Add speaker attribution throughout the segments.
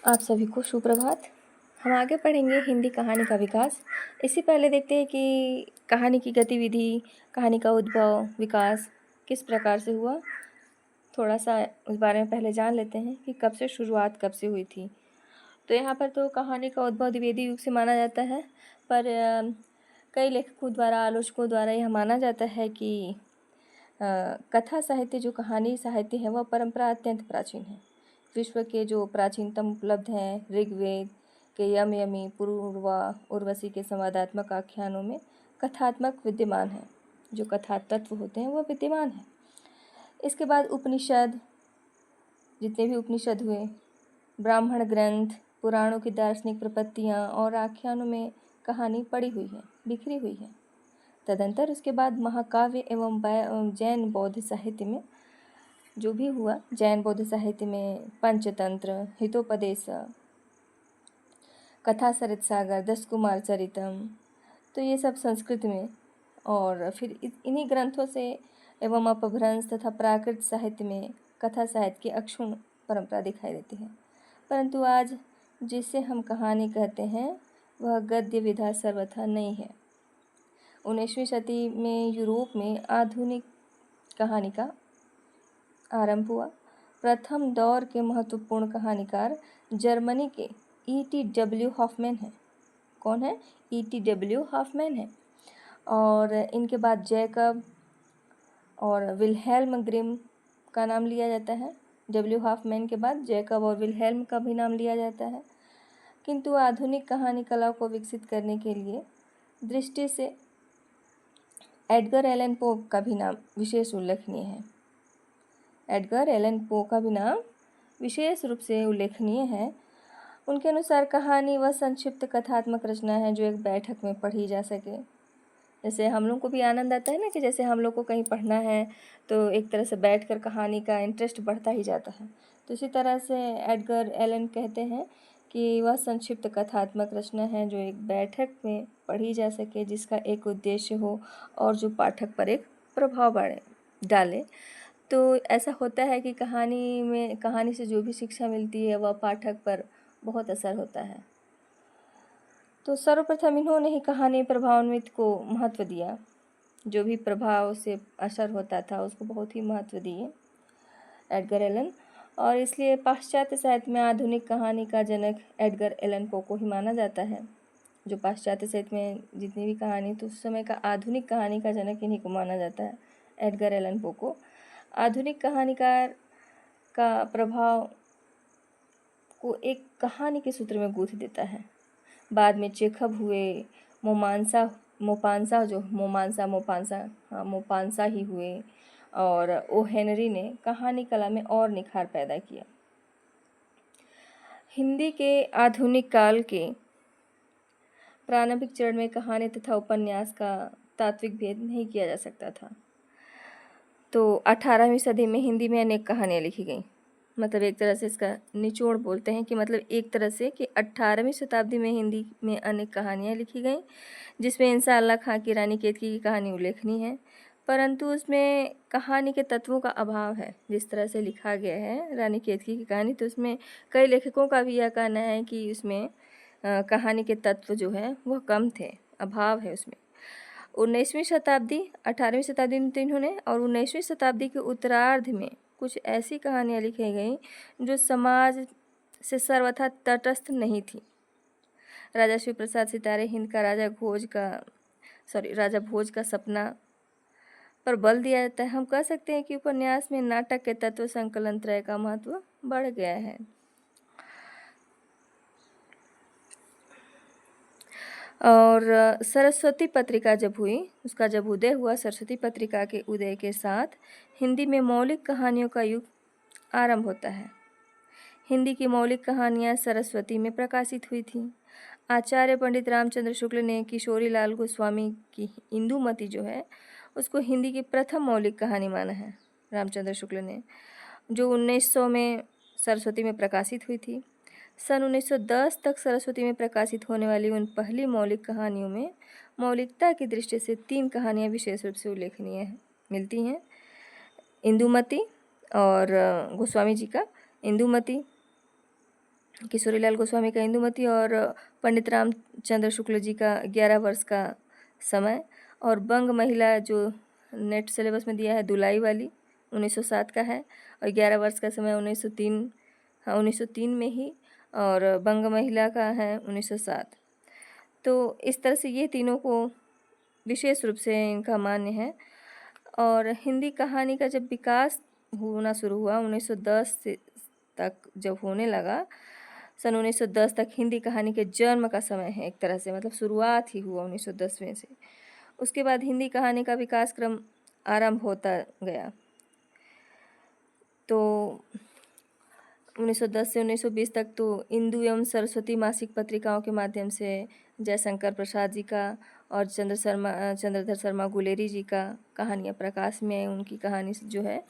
Speaker 1: आप सभी को सुप्रभात। हम आगे पढ़ेंगे हिंदी कहानी का विकास। इससे पहले देखते हैं कि कहानी की गतिविधि, कहानी का उद्भव, विकास किस प्रकार से हुआ। थोड़ा सा उस बारे में पहले जान लेते हैं कि कब से शुरुआत कब से हुई थी। तो यहाँ पर तो कहानी का उद्भव द्विवेदी युग से माना जाता है, पर कई लेखकों द्वारा, आलोचकों द्वारा यह माना जाता है कि कथा साहित्य, जो कहानी साहित्य है, वह परंपरा अत्यंत प्राचीन है। विश्व के जो प्राचीनतम उपलब्ध हैं ऋग्वेद के यम यमी, पूर्वा, उर्वशी के संवादात्मक आख्यानों में कथात्मक विद्यमान है। जो कथा तत्व होते हैं वह विद्यमान है। इसके बाद उपनिषद, जितने भी उपनिषद हुए, ब्राह्मण ग्रंथ, पुराणों की दार्शनिक प्रपत्तियाँ और आख्यानों में कहानी पड़ी हुई है, बिखरी हुई है। तदंतर उसके बाद महाकाव्य एवं जैन बौद्ध साहित्य में जो भी हुआ, जैन बौद्ध साहित्य में पंचतंत्र, हितोपदेश, कथा सरित सागर, 10 कुमार चरितम, तो ये सब संस्कृत में, और फिर इन्हीं ग्रंथों से एवं अपभ्रंश तथा प्राकृत साहित्य में कथा साहित्य की अक्षुण्ण परंपरा दिखाई देती है। परंतु आज जिसे हम कहानी कहते हैं वह गद्य विधा सर्वथा नहीं है। 19वीं शती में यूरोप में आधुनिक कहानी का आरंभ हुआ। प्रथम दौर के महत्वपूर्ण कहानीकार जर्मनी के E.T.W. हॉफमैन हैं। कौन है? E.T.W. हॉफमैन है। और इनके बाद जैकब और विल्हेल्म ग्रिम का नाम लिया जाता है। W. हॉफमैन के बाद जैकब और विल्हेल्म का भी नाम लिया जाता है। किंतु आधुनिक कहानी कला को विकसित करने के लिए दृष्टि से एडगर एलन पो का भी नाम विशेष उल्लेखनीय है। एडगर एलन पो का भी नाम विशेष रूप से उल्लेखनीय है। उनके अनुसार कहानी वह संक्षिप्त कथात्मक रचना है जो एक बैठक में पढ़ी जा सके। जैसे हम लोग को भी आनंद आता है ना, कि जैसे हम लोग को कहीं पढ़ना है तो एक तरह से बैठकर कहानी का इंटरेस्ट बढ़ता ही जाता है। तो इसी तरह से एडगर एलन कहते हैं कि वह संक्षिप्त कथात्मक रचना है जो एक बैठक में पढ़ी जा सके, जिसका एक उद्देश्य हो और जो पाठक पर एक प्रभाव डाले। तो ऐसा होता है कि कहानी से जो भी शिक्षा मिलती है वह पाठक पर बहुत असर होता है। तो सर्वप्रथम इन्होंने ही कहानी प्रभावान्वित को महत्व दिया। जो भी प्रभाव से असर होता था उसको बहुत ही महत्व दिए एडगर एलन, और इसलिए पाश्चात्य साहित्य में आधुनिक कहानी का जनक एडगर एलन पो को ही माना जाता है। जो पाश्चात्य साहित्य में जितनी भी कहानी, तो उस समय का आधुनिक कहानी का जनक इन्हीं को माना जाता है, एडगर एलन पो को। आधुनिक कहानीकार का प्रभाव को एक कहानी के सूत्र में गूंथ देता है। बाद में चेखव हुए, मोपांसा ही हुए, और ओ हेनरी ने कहानी कला में और निखार पैदा किया। हिंदी के आधुनिक काल के प्रारंभिक चरण में कहानी तथा उपन्यास का तात्विक भेद नहीं किया जा सकता था। तो 18वीं सदी में हिंदी में अनेक कहानियाँ लिखी गईं। मतलब एक तरह से इसका निचोड़ बोलते हैं कि मतलब एक तरह से कि 18वीं शताब्दी में हिंदी में अनेक कहानियाँ लिखी गईं, जिसमें इंसान खां की रानी केतकी की कहानी उल्लेखनीय है। परंतु उसमें कहानी के तत्वों का अभाव है। जिस तरह से लिखा गया है रानी केतकी की कहानी, तो उसमें कई लेखकों का भी यह कहना है कि उसमें कहानी के तत्व जो है वह कम थे, अभाव है उसमें। 19वीं शताब्दी, 18वीं शताब्दी में तो इन्होंने, और 19वीं शताब्दी के उत्तरार्ध में कुछ ऐसी कहानियाँ लिखी गईं जो समाज से सर्वथा तटस्थ नहीं थी। राजा शिव प्रसाद सितारे हिंद का राजा भोज का सपना पर बल दिया जाता है। हम कह सकते हैं कि उपन्यास में नाटक के तत्व संकलन त्रय का महत्व बढ़ गया है। और सरस्वती पत्रिका जब हुई, उसका जब उदय हुआ, सरस्वती पत्रिका के उदय के साथ हिंदी में मौलिक कहानियों का युग आरंभ होता है। हिंदी की मौलिक कहानियाँ सरस्वती में प्रकाशित हुई थीं। आचार्य पंडित रामचंद्र शुक्ल ने किशोरी लाल गोस्वामी की इंदुमती जो है उसको हिंदी की प्रथम मौलिक कहानी माना है, रामचंद्र शुक्ल ने, जो 1900 में सरस्वती में प्रकाशित हुई थी। सन 1910 तक सरस्वती में प्रकाशित होने वाली उन पहली मौलिक कहानियों में मौलिकता की दृष्टि से 3 कहानियाँ विशेष रूप से उल्लेखनीय मिलती हैं। इंदुमती और गोस्वामी जी का इंदुमती, किशोरीलाल गोस्वामी का इंदुमती और पंडित रामचंद्र शुक्ल जी का 11 वर्ष का समय, और बंग महिला जो नेट सिलेबस में दिया है दुलाई वाली 1907 का है, और 11 वर्ष का समय 1903, हाँ 1903 में ही, और बंग महिला का है 1907। तो इस तरह से ये तीनों को विशेष रूप से इनका मान्य है। और हिंदी कहानी का जब विकास होना शुरू हुआ 1910 से तक जब होने लगा, सन 1910 तक हिंदी कहानी के जन्म का समय है एक तरह से, मतलब शुरुआत ही हुआ 1910वें से। उसके बाद हिंदी कहानी का विकास क्रम आरंभ होता गया। तो 1910 से 1920 तक तो इंदु एवं सरस्वती मासिक पत्रिकाओं के माध्यम से जयशंकर प्रसाद जी का और चंद्रधर शर्मा गुलेरी जी का कहानियाँ प्रकाश में उनकी कहानी जो है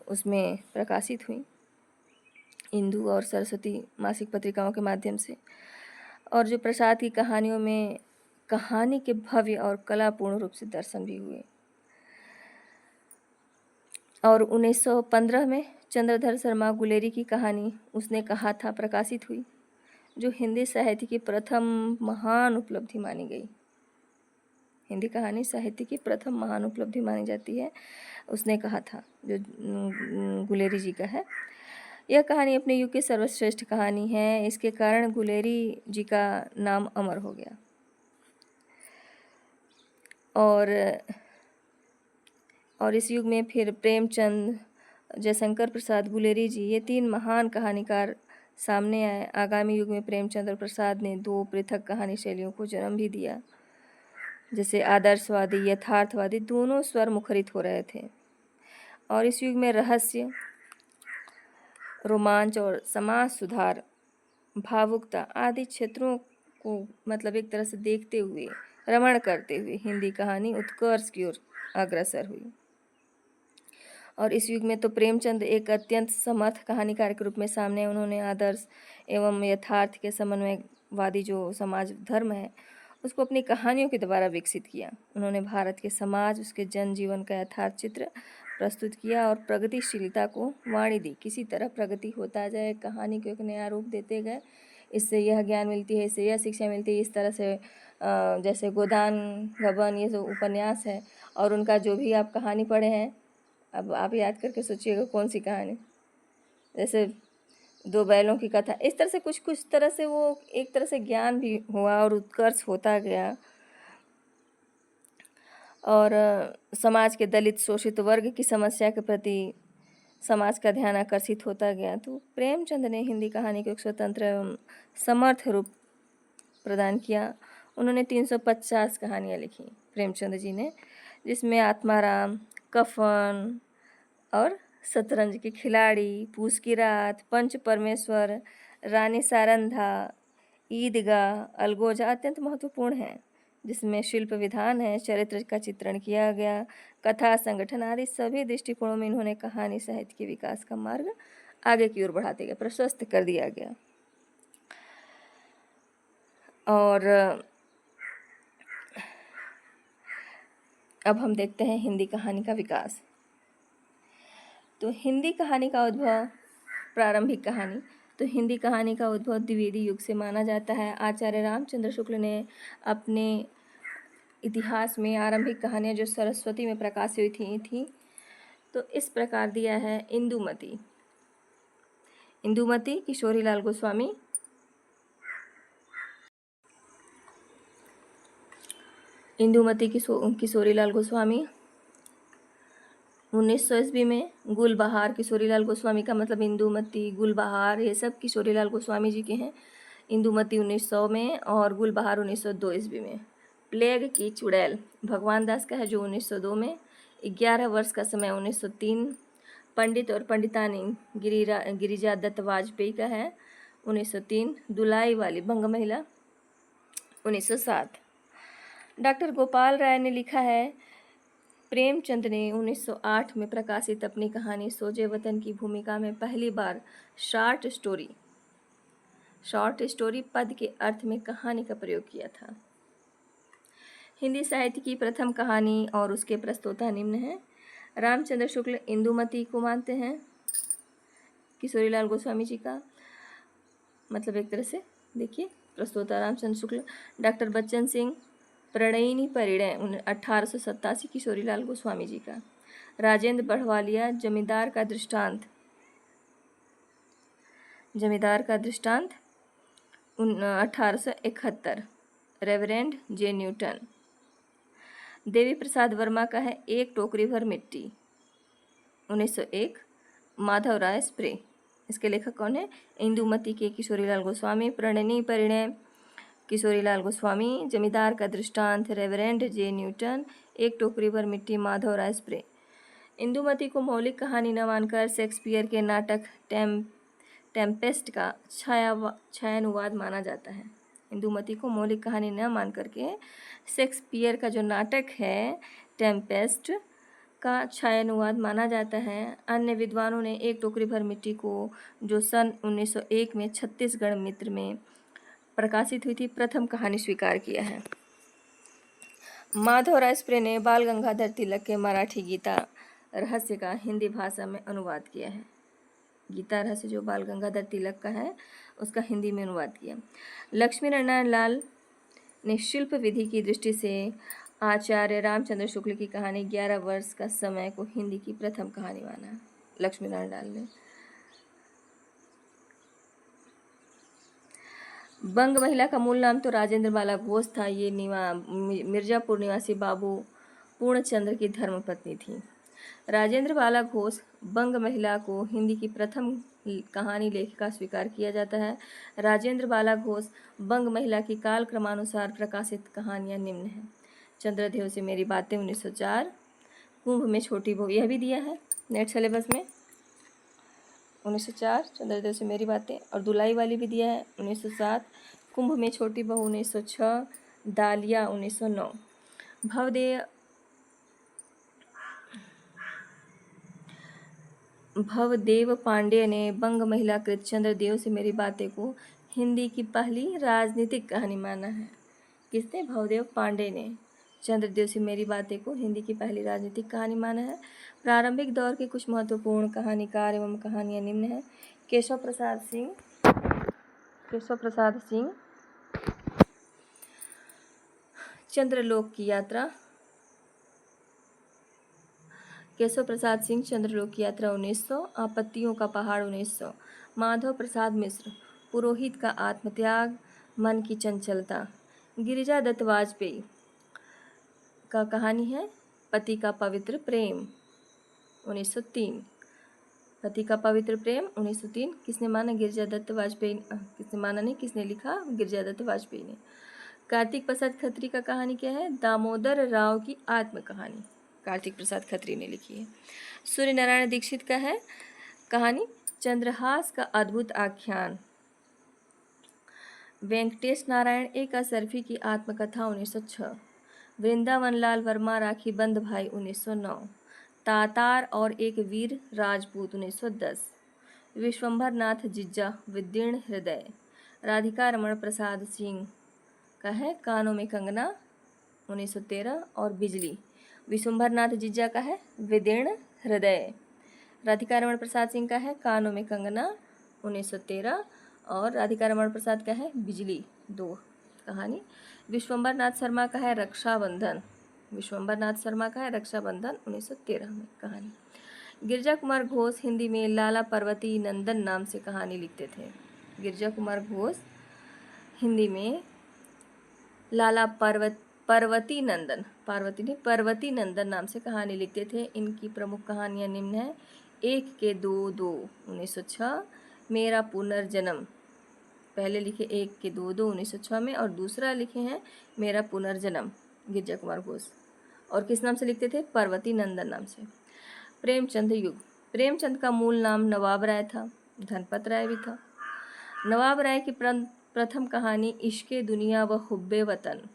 Speaker 1: उसमें प्रकाशित हुई इंदु और सरस्वती मासिक पत्रिकाओं के माध्यम से। और जो प्रसाद की कहानियों में कहानी के भव्य और कलापूर्ण रूप से दर्शन भी हुए। और 1915 में चंद्रधर शर्मा गुलेरी की कहानी उसने कहा था प्रकाशित हुई, जो हिंदी साहित्य की प्रथम महान उपलब्धि मानी गई। हिंदी कहानी साहित्य की प्रथम महान उपलब्धि मानी जाती है, उसने कहा था, जो गुलेरी जी का है। यह कहानी अपने युग की सर्वश्रेष्ठ कहानी है, इसके कारण गुलेरी जी का नाम अमर हो गया। और इस युग में फिर प्रेमचंद, जयशंकर प्रसाद, गुलेरी जी, ये तीन महान कहानीकार सामने आए। आगामी युग में प्रेमचंद और प्रसाद ने दो पृथक कहानी शैलियों को जन्म भी दिया, जैसे आदर्शवादी, यथार्थवादी, दोनों स्वर मुखरित हो रहे थे। और इस युग में रहस्य, रोमांच और समाज सुधार, भावुकता आदि क्षेत्रों को मतलब एक तरह से देखते हुए, रमण करते हुए हिंदी कहानी उत्कर्ष की ओर अग्रसर हुई। और इस युग में तो प्रेमचंद एक अत्यंत समर्थ कहानीकार के रूप में सामने, उन्होंने आदर्श एवं यथार्थ के समन्वयवादी जो समाज धर्म है उसको अपनी कहानियों के द्वारा विकसित किया। उन्होंने भारत के समाज, उसके जनजीवन का यथार्थ चित्र प्रस्तुत किया और प्रगतिशीलता को वाणी दी। किसी तरह प्रगति होता जाए, कहानी को एक नया रूप देते गए, इससे यह ज्ञान मिलती है, इससे यह शिक्षा मिलती है, इस तरह से जैसे गोदान गबन ये जो उपन्यास है, और उनका जो भी आप कहानी पढ़े हैं, अब आप याद करके सोचिएगा कौन सी कहानी, जैसे दो बैलों की कथा, इस तरह से कुछ तरह से वो एक तरह से ज्ञान भी हुआ और उत्कर्ष होता गया। और समाज के दलित शोषित वर्ग की समस्या के प्रति समाज का ध्यान आकर्षित होता गया। तो प्रेमचंद ने हिंदी कहानी को एक स्वतंत्र एवं समर्थ रूप प्रदान किया। उन्होंने 350 कहानियाँ लिखी प्रेमचंद जी ने, जिसमें आत्माराम, कफन और शतरंज के खिलाड़ी, पूस की रात, पंच परमेश्वर, रानी सारंधा, ईदगाह, अलगोजा अत्यंत महत्वपूर्ण है, जिसमें शिल्प विधान है, चरित्र का चित्रण किया गया, कथा, संगठन आदि सभी दृष्टिकोणों में इन्होंने कहानी साहित्य के विकास का मार्ग आगे की ओर बढ़ाते गए, प्रशस्त कर दिया गया। और अब हम देखते हैं हिंदी कहानी का विकास। तो हिंदी कहानी का उद्भव, प्रारंभिक कहानी, तो हिंदी कहानी का उद्भव द्विवेदी युग से माना जाता है। आचार्य रामचंद्र शुक्ल ने अपने इतिहास में आरंभिक कहानियाँ जो सरस्वती में प्रकाशित हुई थी तो इस प्रकार दिया है। इंदुमती किशोरीलाल गोस्वामी, इंदुमती किशोरीलाल गोस्वामी 1900 ईस्वी में। गुलबहार किशोरीलाल गोस्वामी का मतलब इंदुमती, गुलबहार ये सब किशोरीलाल गोस्वामी जी के हैं। इंदुमती 1900 में और गुलबहार 1902 ईस्वी में। प्लेग की चुड़ैल भगवान दास का है जो 1902 में। 11 वर्ष का समय 1903। पंडित और पंडितानी गिरिजा दत्त वाजपेयी का है 1903। दुलाई वाली बंग महिला 1907। डॉक्टर गोपाल राय ने लिखा है, प्रेमचंद ने 1908 में प्रकाशित अपनी कहानी सोजे वतन की भूमिका में पहली बार शॉर्ट स्टोरी पद के अर्थ में कहानी का प्रयोग किया था। हिंदी साहित्य की प्रथम कहानी और उसके प्रस्तोता निम्न हैं। रामचंद्र शुक्ल इंदुमती को मानते हैं, किशोरीलाल गोस्वामी जी का मतलब एक तरह से देखिए, प्रस्तोता रामचंद्र शुक्ल। डॉक्टर बच्चन सिंह, प्रणयिनी परिणय 1887, किशोरीलाल गोस्वामी जी का। राजेंद्र बढ़वालिया, जमींदार का दृष्टांत, जमींदार का दृष्टांत 1871, रेवरेंड जे न्यूटन। देवी प्रसाद वर्मा का है एक टोकरी भर मिट्टी, 1901, माधव राय स्प्रे। इसके लेखक कौन है? इंदुमती के किशोरीलाल गोस्वामी। प्रणयिनी परिणय किशोरीलाल गोस्वामी। जमींदार का दृष्टांत रेवरेंड जे न्यूटन। एक टोकरी भर मिट्टी माधव राय स्प्रे। इंदुमती को मौलिक कहानी न मानकर शेक्सपियर के नाटक टेम्पेस्ट का छायानुवाद माना जाता है। इंदुमती को मौलिक कहानी न मान करके शेक्सपियर का जो नाटक है टेम्पेस्ट का छायानुवाद माना जाता है। अन्य विद्वानों ने एक टोकरी भर मिट्टी को, जो सन 1901 में छत्तीसगढ़ मित्र में प्रकाशित हुई थी, प्रथम कहानी स्वीकार किया है। माधव राय स्प्रे ने बाल गंगाधर तिलक के मराठी गीता रहस्य का हिंदी भाषा में अनुवाद किया है। गीता रहस्य जो बाल गंगाधर तिलक का है उसका हिंदी में अनुवाद किया। लक्ष्मी नारायण लाल ने शिल्प विधि की दृष्टि से आचार्य रामचंद्र शुक्ल की कहानी 11 वर्ष का समय को हिंदी की प्रथम कहानी माना। लक्ष्मी नारायण लाल ने। बंग महिला का मूल नाम तो राजेंद्र बाला घोष था। ये मिर्जापुर निवासी बाबू पूर्णचंद्र की धर्मपत्नी थी। राजेंद्र बाला घोष बंग महिला को हिंदी की प्रथम कहानी लेखिका स्वीकार किया जाता है। राजेंद्र बाला घोष बंग महिला की काल क्रमानुसार प्रकाशित कहानियां निम्न हैं। चंद्रदेव से मेरी बातें 1904, कुंभ में छोटी बहू, यह भी दिया है नेट सिलेबस में 1904, चंद्रदेव से मेरी बातें, और दुलाई वाली भी दिया है 1907, कुंभ में छोटी बहू 1906, दालिया 1909। भवदेव पांडे ने बंग महिला कृत चंद्रदेव से मेरी बातें को हिंदी की पहली राजनीतिक कहानी माना है। किसने? भवदेव पांडे ने चंद्रदेव से मेरी बातें को हिंदी की पहली राजनीतिक कहानी माना है। प्रारंभिक दौर के कुछ महत्वपूर्ण कहानीकार एवं कहानियां निम्न हैं। केशव प्रसाद सिंह चंद्रलोक की यात्रा, केशव प्रसाद सिंह चंद्रलोक की यात्रा 1900, आपत्तियों का पहाड़ 1900। माधव प्रसाद मिश्र, पुरोहित का आत्मत्याग, मन की चंचलता। गिरिजा दत्त वाजपेयी का कहानी है पति का पवित्र प्रेम 1903। पति का पवित्र प्रेम 1903 किसने माना? गिरिजा दत्त वाजपेयी। किसने माना नहीं, किसने लिखा? गिरिजा दत्त वाजपेयी ने। कार्तिक प्रसाद खत्री का कहानी क्या है? दामोदर राव की आत्मकहानी, कार्तिक प्रसाद खत्री ने लिखी है। सूर्य नारायण दीक्षित का है कहानी चंद्रहास का अद्भुत आख्यान। वेंकटेश नारायण एक असरफी की आत्मकथा 1906। वृंदावन लाल वर्मा राखी बंद भाई 1909। तातार और एक वीर राजपूत 1910। विश्वंभर नाथ जिज्जा विदीर्ण हृदय। राधिका रमण प्रसाद सिंह का है कानों में कंगना 1913 और बिजली। विश्वंभर नाथ जिज्जा का है विदीर्ण हृदय। राधिका रमण प्रसाद सिंह का है कानों में कंगना 1913 और राधिका रमण प्रसाद का है बिजली, 2 कहानी। विश्वंभर नाथ शर्मा का है रक्षाबंधन। विश्वंभर नाथ शर्मा का है रक्षाबंधन 1913 में कहानी। गिरिजा कुमार घोष हिंदी में लाला पार्वती नंदन नाम से कहानी लिखते थे। गिरिजा कुमार घोष हिंदी में लाला पार्वती नंदन नाम से कहानी लिखते थे। इनकी प्रमुख कहानियां निम्न है। एक के दो 1906, मेरा पुनर्जन्म। पहले लिखे एक के दो 1906 में और दूसरा लिखे हैं मेरा पुनर्जन्म गिरिजा कुमार घोष। और किस नाम से लिखते थे? पार्वती नंदन नाम से। प्रेमचंद युग। प्रेमचंद का मूल नाम नवाब राय था, धनपत राय भी था। नवाब राय की प्रथम कहानी इश्के दुनिया व हुब्बे वतन,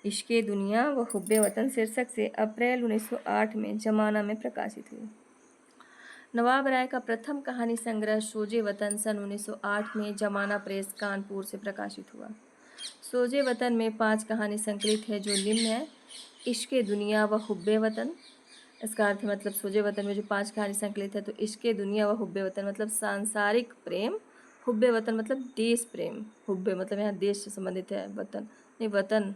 Speaker 1: इश्के दुनिया व हुब्बे वतन शीर्षक से अप्रैल 1908 में जमाना में प्रकाशित हुई। नवाब राय का प्रथम कहानी संग्रह सोजे वतन सन 1908 में जमाना प्रेस कानपुर से प्रकाशित हुआ। सोजे वतन में 5 कहानी संकलित है जो निम्न है। इश्के दुनिया व हुब्बे वतन, इसका अर्थ मतलब सोजे वतन में जो 5 कहानी संकलित है तो इश्के दुनिया व हुब्बे वतन मतलब सांसारिक प्रेम, हुब्बे वतन मतलब देश प्रेम। हुब्बे मतलब यहाँ देश से संबंधित है, वतन नहीं, वतन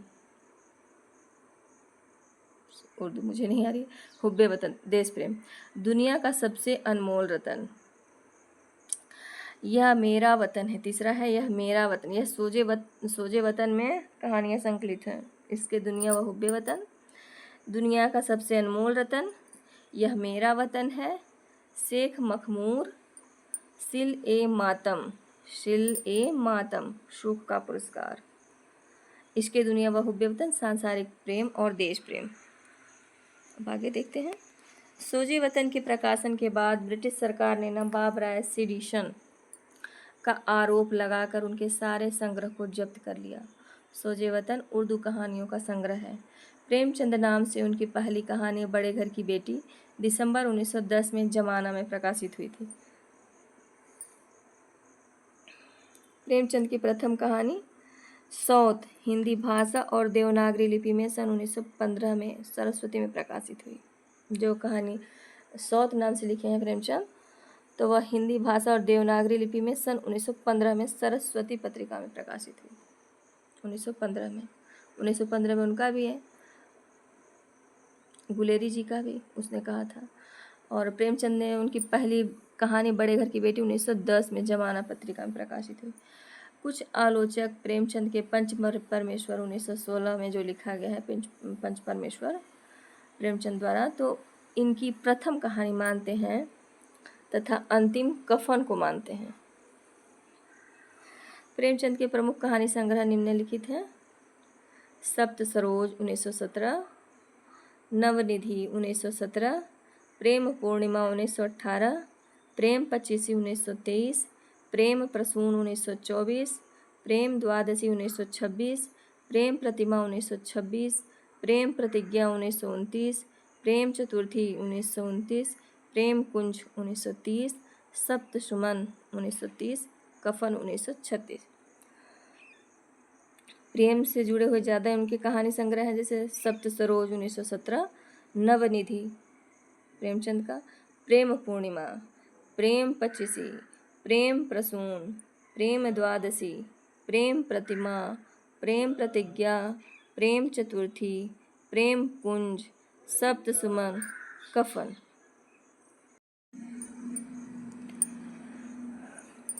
Speaker 1: उर्दू मुझे नहीं आ रही। हुब्बे वतन देश प्रेम। दुनिया का सबसे अनमोल रतन, यह मेरा वतन है। तीसरा है यह मेरा वतन। यह सोजे वतन में कहानियाँ संकलित हैं। इसके दुनिया व हुब्बे वतन। दुनिया का सबसे अनमोल रतन, यह मेरा वतन है। शेख मखमूर, सिल ए मातम, शिल ए मातम, शोक का पुरस्कार। इसके दुनिया व हुब्बे वतन, सांसारिक प्रेम और देश प्रेम। अब आगे देखते हैं। सोजे वतन के प्रकाशन के बाद ब्रिटिश सरकार ने नवाब राय सेडिशन का आरोप लगाकर उनके सारे संग्रह को जब्त कर लिया। सोजे वतन उर्दू कहानियों का संग्रह है। प्रेमचंद नाम से उनकी पहली कहानी बड़े घर की बेटी दिसंबर 1910 में जमाना में प्रकाशित हुई थी। प्रेमचंद की प्रथम कहानी सौत हिंदी भाषा और देवनागरी लिपि में सन 1915 में सरस्वती में प्रकाशित हुई। जो कहानी सौत नाम से लिखे हैं प्रेमचंद, तो वह हिंदी भाषा और देवनागरी लिपि में सन 1915 में सरस्वती पत्रिका में प्रकाशित हुई। 1915 में उनका भी है, गुलेरी जी का भी उसने कहा था। और प्रेमचंद ने उनकी पहली कहानी बड़े घर की बेटी 1910 में जमाना पत्रिका में प्रकाशित हुई। कुछ आलोचक प्रेमचंद के पंच परमेश्वर 1916 में जो लिखा गया है पंच परमेश्वर प्रेमचंद द्वारा, तो इनकी प्रथम कहानी मानते हैं तथा अंतिम कफन को मानते हैं। प्रेमचंद के प्रमुख कहानी संग्रह निम्नलिखित हैं। सप्त सरोज 1917, नवनिधि 1917, प्रेम पूर्णिमा 1918, प्रेम पचीसी 1923, प्रेम प्रसून 1924, प्रेम द्वादशी 1926, प्रेम प्रतिमा 1926, प्रेम प्रतिज्ञा 1929, प्रेम चतुर्थी 1929, प्रेम कुंज 1930, सप्त सुमन 1930, कफन 1936। प्रेम से जुड़े हुए ज़्यादा उनके कहानी संग्रह हैं, जैसे सप्त सरोज 1917, नवनिधि प्रेमचंद का, प्रेम पूर्णिमा, प्रेम पचीसी, प्रेम प्रसून, प्रेम द्वादशी, प्रेम प्रतिमा, प्रेम प्रतिज्ञा, प्रेम चतुर्थी, प्रेम कुंज, सप्त सुमन, कफन।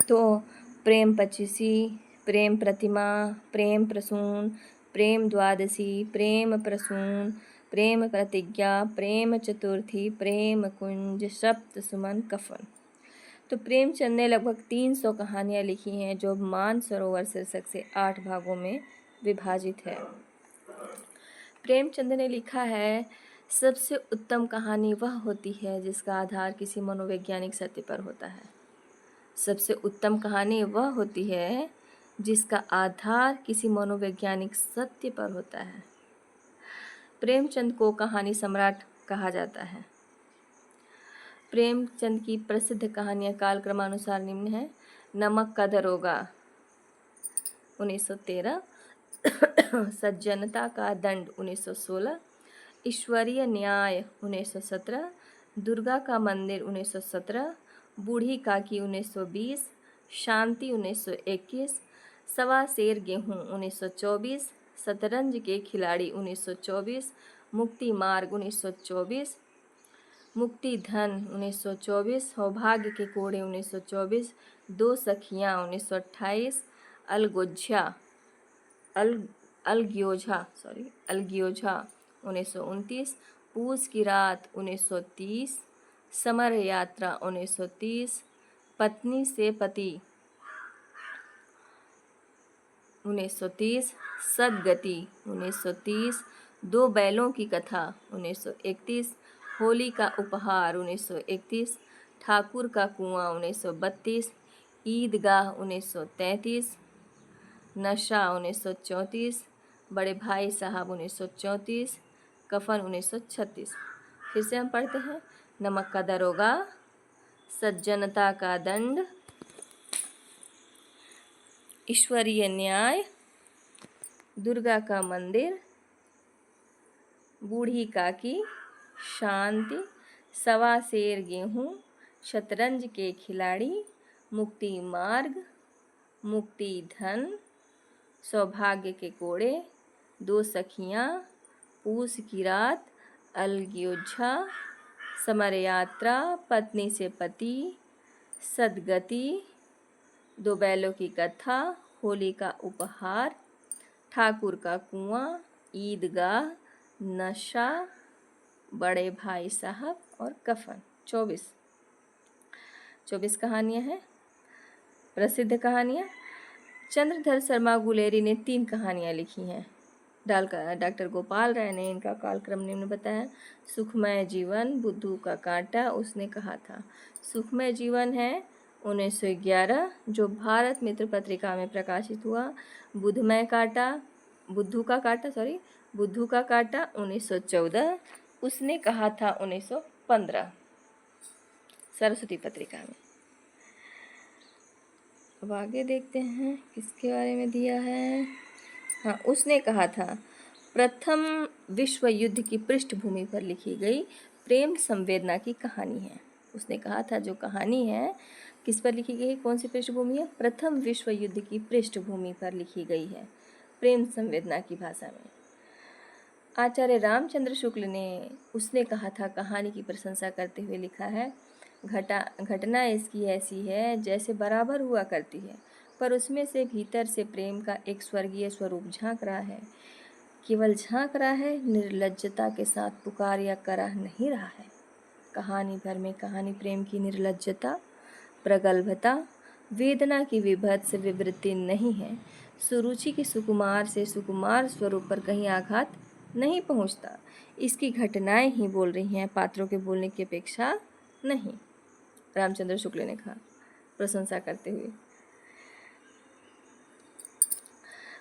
Speaker 1: तो प्रेम पचीसी, प्रेम प्रतिमा, प्रेम प्रसून, प्रेम द्वादशी, प्रेम प्रसून, प्रेम प्रतिज्ञा, प्रेम चतुर्थी, प्रेम कुंज, सप्त सुमन, कफन। तो प्रेमचंद ने लगभग 300 कहानियाँ लिखी हैं, जो मानसरोवर शीर्षक से 8 भागों में विभाजित है। प्रेमचंद ने लिखा है, सबसे उत्तम कहानी वह होती है जिसका आधार किसी मनोवैज्ञानिक सत्य पर होता है। सबसे उत्तम कहानी वह होती है जिसका आधार किसी मनोवैज्ञानिक सत्य पर होता है। प्रेमचंद को कहानी सम्राट कहा जाता है। प्रेमचंद की प्रसिद्ध कहानियाँ कालक्रमानुसार निम्न है। नमक का दरोगा 1913, सज्जनता का दंड 1916, ईश्वरीय न्याय 1917, दुर्गा का मंदिर 1917, बूढ़ी काकी 1920, शांति 1921, सवा सेर गेहूँ 1924, शतरंज के खिलाड़ी 1924, मुक्ति मार्ग 1924, मुक्ति धन 1924, सौभाग्य के कोड़े 1924, दो सखियाँ 1928, अलग्योझा 1929, पूस की रात 1930, समर यात्रा 1930, पत्नी से पति 1930, सदगति 1930, दो बैलों की कथा 1931, होली का उपहार 1931, ठाकुर का कुआं 1932, ईदगाह 1933, नशा 1934, बड़े भाई साहब 1934, कफन 1936। फिर से हम पढ़ते हैं। नमक का दरोगा, सज्जनता का दंड, ईश्वरीय न्याय, दुर्गा का मंदिर, बूढ़ी काकी, शांति, सवा सेर गेहूँ, शतरंज के खिलाड़ी, मुक्ति मार्ग, मुक्ति धन, सौभाग्य के कोड़े, दो सखियाँ, पूस की रात, अलग्योझा, समर यात्रा, पत्नी से पति, सदगति, दो बैलों की कथा, होली का उपहार, ठाकुर का कुआं, ईदगाह, नशा, बड़े भाई साहब और कफन। 24 कहानियाँ हैं, प्रसिद्ध कहानियाँ। चंद्रधर शर्मा गुलेरी ने 3 कहानियाँ लिखी हैं। डॉक्टर गोपाल राय ने इनका कालक्रम निम्न बताया। सुखमय जीवन, बुद्धू का कांटा, उसने कहा था। सुखमय जीवन है 1911, जो भारत मित्र पत्रिका में प्रकाशित हुआ। बुद्धू का कांटा 1914, उसने कहा था 1915, सरस्वती पत्रिका में। अब आगे देखते हैं किसके बारे में दिया है। हाँ, उसने कहा था प्रथम विश्व युद्ध की पृष्ठभूमि पर लिखी गई प्रेम संवेदना की कहानी है। उसने कहा था जो कहानी है किस पर लिखी गई है, कौन सी पृष्ठभूमि है? प्रथम विश्व युद्ध की पृष्ठभूमि पर लिखी गई है, प्रेम संवेदना की भाषा में। आचार्य रामचंद्र शुक्ल ने उसने कहा था कहानी की प्रशंसा करते हुए लिखा है, घटना इसकी ऐसी है जैसे बराबर हुआ करती है, पर उसमें से भीतर से प्रेम का एक स्वर्गीय स्वरूप झांक रहा है। केवल झांक रहा है, निर्लज्जता के साथ पुकार या कराह नहीं रहा है। कहानी भर में कहानी प्रेम की निर्लज्जता, प्रगल्भता, वेदना की विभत्स विवृत्ति नहीं है। सुरुचि के सुकुमार से सुकुमार स्वरूप पर कहीं आघात नहीं पहुंचता। इसकी घटनाएं ही बोल रही हैं, पात्रों के बोलने की अपेक्षा नहीं। रामचंद्र शुक्ल ने कहा प्रशंसा करते हुए।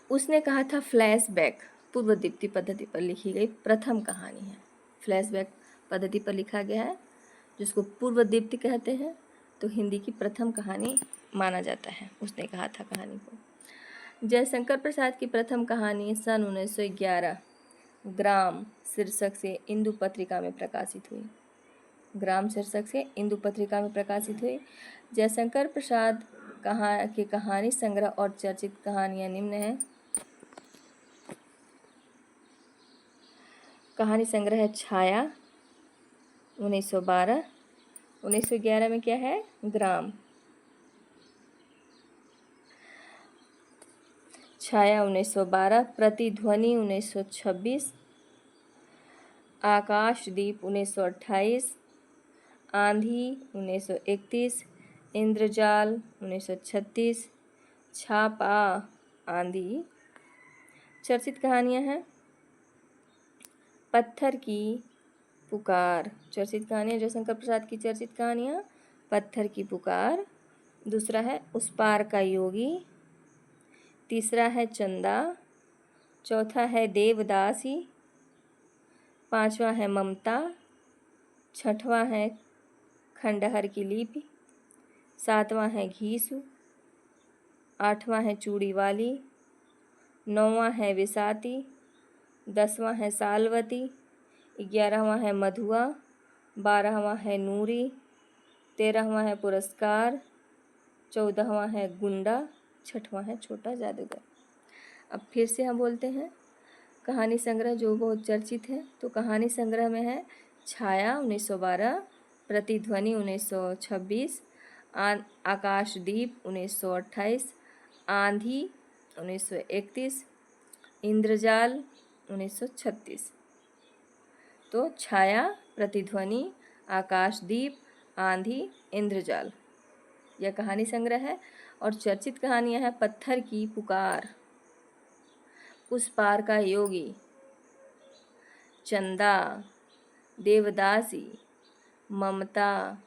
Speaker 1: उसने कहा था फ्लैशबैक पूर्व दीप्ति पद्धति पर लिखी गई प्रथम कहानी है। फ्लैशबैक पद्धति पर लिखा गया है, जिसको पूर्व दीप्ति कहते हैं, तो हिंदी की प्रथम कहानी माना जाता है। उसने कहा था कहानी को। जयशंकर प्रसाद की प्रथम कहानी सन 1911 ग्राम शीर्षक से इंदु पत्रिका में प्रकाशित हुई। जयशंकर प्रसाद के कहानी संग्रह और चर्चित कहानियां निम्न हैं। कहानी संग्रह है छाया 1912, 1911 में क्या है? ग्राम। छाया 1912, प्रतिध्वनि 1926, आकाशदीप 1928, आंधी 1931, इंद्रजाल 1936, छापा आंधी। चर्चित कहानियां हैं पत्थर की पुकार। चर्चित कहानियां जयशंकर प्रसाद की चर्चित कहानियां पत्थर की पुकार। दूसरा है उस पार का योगी। तीसरा है चंदा। चौथा है देवदासी। पांचवा है ममता। छठवां है खंडहर की लिपि। सातवां है घीसू। आठवां है चूड़ी वाली। नौवां है विसाती। 10वां है सालवती। 11वां है मधुआ। 12वां है नूरी। 13वां है पुरस्कार। 14वां है गुंडा। 6वां है छोटा जादूगर। अब फिर से हम बोलते हैं कहानी संग्रह जो बहुत चर्चित है। तो कहानी संग्रह में है छाया 1912, प्रतिध्वनि 1926, आकाशदीप 1928, आंधी 1931, इंद्रजाल 1936। तो छाया, प्रतिध्वनि, आकाशदीप, आंधी, इंद्रजाल यह कहानी संग्रह है। और चर्चित कहानियां हैं पत्थर की पुकार, उस पार का योगी, चंदा, देवदासी, ममता,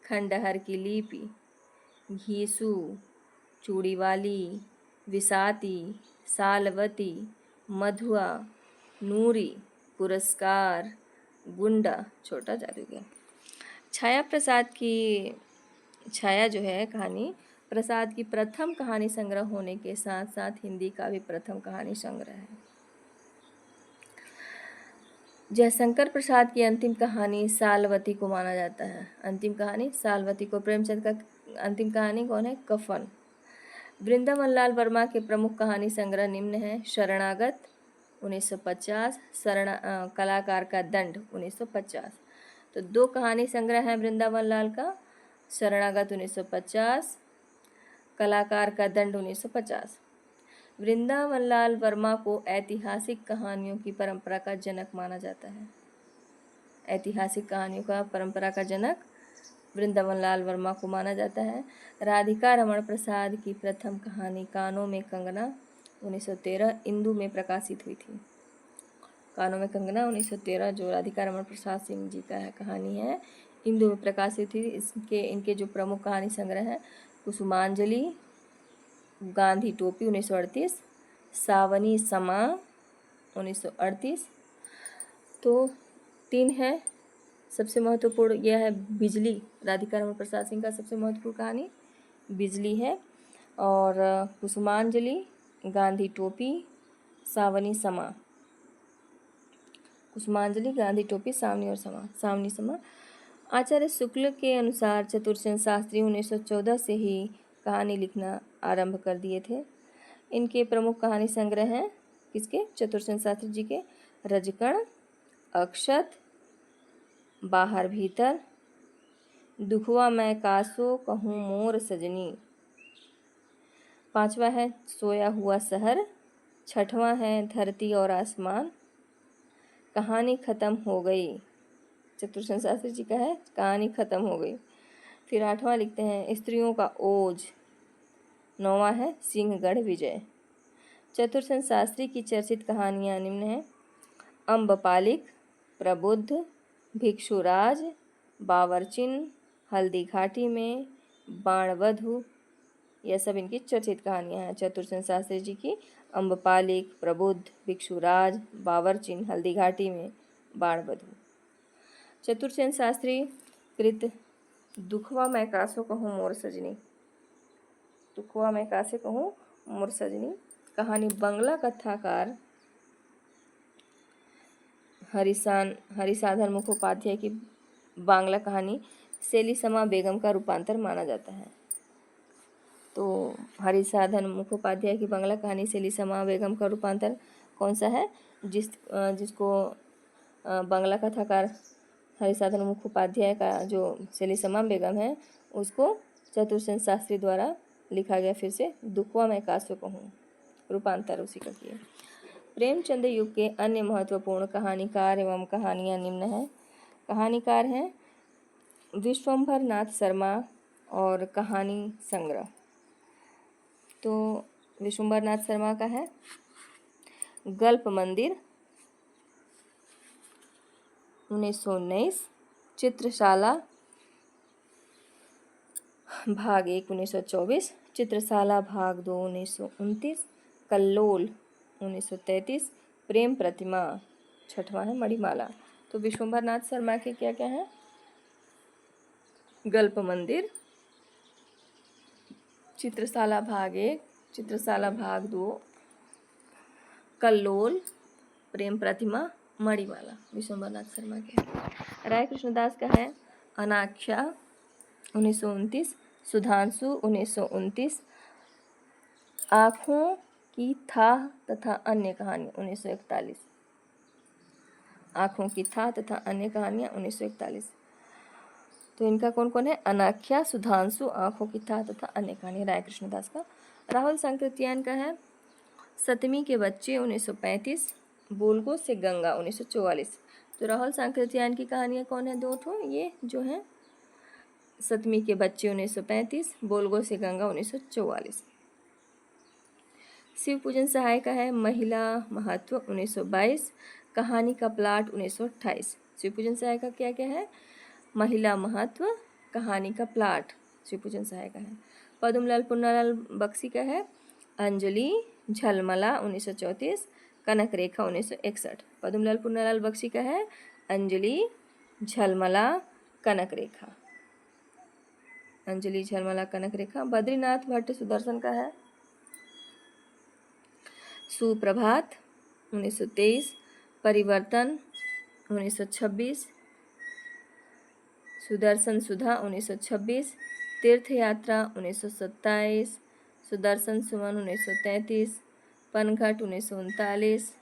Speaker 1: खंडहर की लिपि, घीसू, चूड़ीवाली, विसाती, सालवती, मधुआ, नूरी, पुरस्कार, गुंडा, छोटा जादूगर। छाया जो है कहानी प्रसाद की प्रथम कहानी संग्रह होने के साथ साथ हिंदी का भी प्रथम कहानी संग्रह है। जयशंकर प्रसाद की अंतिम कहानी सालवती को माना जाता है। अंतिम कहानी सालवती को। प्रेमचंद का अंतिम कहानी कौन है? कफन। वृंदावन लाल वर्मा के प्रमुख कहानी संग्रह निम्न हैं। शरणागत 1950, कलाकार का दंड 1950। तो 2 कहानी संग्रह हैं वृंदावन लाल का, शरणागत 1950, कलाकार का दंड 1950। वृंदावन लाल वर्मा को ऐतिहासिक कहानियों की परंपरा का जनक माना जाता है। ऐतिहासिक कहानियों का परंपरा का जनक वृंदावन लाल वर्मा को माना जाता है। राधिका रमण प्रसाद की प्रथम कहानी कानों में कंगना 1913 इंदु में प्रकाशित हुई थी। कानों में कंगना 1913 जो राधिका रमण प्रसाद सिंह जी का है कहानी है, इंदु में प्रकाशित हुई। इनके जो प्रमुख कहानी संग्रह है कुसुमांजलि, गांधी टोपी 1938, सावनी समा 1938। तो 3 है। सबसे महत्वपूर्ण यह है बिजली, राधिका रमण प्रसाद सिंह का सबसे महत्वपूर्ण कहानी बिजली है। और कुसुमांजलि, गांधी टोपी, सावनी समा। कुसुमांजलि, गांधी टोपी, सावनी समा। आचार्य शुक्ल के अनुसार चतुरसेन शास्त्री 1914 से ही कहानी लिखना आरंभ कर दिए थे। इनके प्रमुख कहानी संग्रह हैं किसके? चतुरसेन शास्त्री जी के। रजकण, अक्षत, बाहर भीतर, दुखवा मैं कासो कहूँ मोर सजनी। 5वां है सोया हुआ शहर। 6वां है धरती और आसमान, कहानी खत्म हो गई। चतुरसेन शास्त्री जी का है कहानी खत्म हो गई। फिर 8वां लिखते हैं स्त्रियों का ओज। 9वां है सिंहगढ़ विजय। चतुरसेन शास्त्री की चर्चित कहानियाँ निम्न हैं। अम्बपालिक, प्रबुद्ध, भिक्षुराज, बावर्चिन, हल्दी घाटी में, बाणवधु, यह सब इनकी चर्चित कहानियाँ हैं चतुरसेन शास्त्री जी की। अम्बपालिक, प्रबुद्ध, भिक्षुराज, बावर्चिन, हल्दी घाटी में, बाणवधु। चतुरसेन शास्त्री कृत दुखवा मैं कासो कहूँ मोर सजनी। दुखवा मैं कासे कहूँ मोर सजनी कहानी बंगला कथाकार हरिसाधन मुखोपाध्याय की बांग्ला कहानी सेलिसमा बेगम का रूपांतर माना जाता है। तो हरिसाधन मुखोपाध्याय की बांग्ला कहानी सेलिसमा बेगम का रूपांतर कौन सा है? जिसको बांग्ला कथाकार हरिसाधन मुखोपाध्याय का जो सेलिसमा बेगम है उसको चतुरसेन शास्त्री द्वारा लिखा गया। फिर से दुखवा मैं कासो कहूँ, रूपांतर उसी का किया। प्रेमचंद युग के अन्य महत्वपूर्ण कहानीकार एवं कहानियाँ निम्न हैं। कहानीकार हैं विश्वंभर नाथ शर्मा और कहानी संग्रह। तो विश्वंभर नाथ शर्मा का है गल्प मंदिर 1919, चित्रशाला भाग 1 1924, चित्रशाला भाग 2 1929, कल्लोल 1933, प्रेम प्रतिमा 6वां है मणिमाला। तो विश्वंभर नाथ शर्मा के क्या क्या है? गल्प मंदिर, चित्रशाला भाग 1, चित्रशाला भाग 2, कल्लोल, प्रेम प्रतिमा, मणिमाला विश्वंभर नाथ शर्मा के। राय कृष्णदास का है अनाख्या 1929, सुधांशु 1929, आँखों की थाह तथा अन्य कहानियाँ 1941, आँखों की थाह तथा अन्य कहानियाँ 1941। तो इनका कौन कौन है? अनाख्या, सुधांशु, आँखों की थाह तथा अन्य कहानियाँ राय कृष्णदास का। राहुल सांकृत्यायन का है सतमी के बच्चे 1935, बोलगो से गंगा 1944। तो राहुल सांकृत्यायन की कहानियाँ कौन है? 2 ठो, ये जो है सतमी के बच्चे 1935, बोलगो से गंगा 1944। शिव पूजन सहाय का है महिला महत्व 1922, कहानी का प्लाट 1928। शिव पूजन सहाय का क्या क्या है? महिला महत्व, कहानी का प्लाट शिव पूजन सहाय का है। पद्मलाल पुन्नालाल बख्शी का है अंजलि, झलमला 1934, कनक रेखा 1961। पद्मलाल पुन्नालाल बख्शी का है अंजलि, झलमला, कनक रेखा, अंजलि, झलमला, कनक रेखा। बद्रीनाथ भट्ट सुदर्शन का है सुप्रभात 1923, परिवर्तन 1926, सुदर्शन सुधा 1926, तीर्थ यात्रा 1927, सुदर्शन सुमन 1933, पनघट 1939,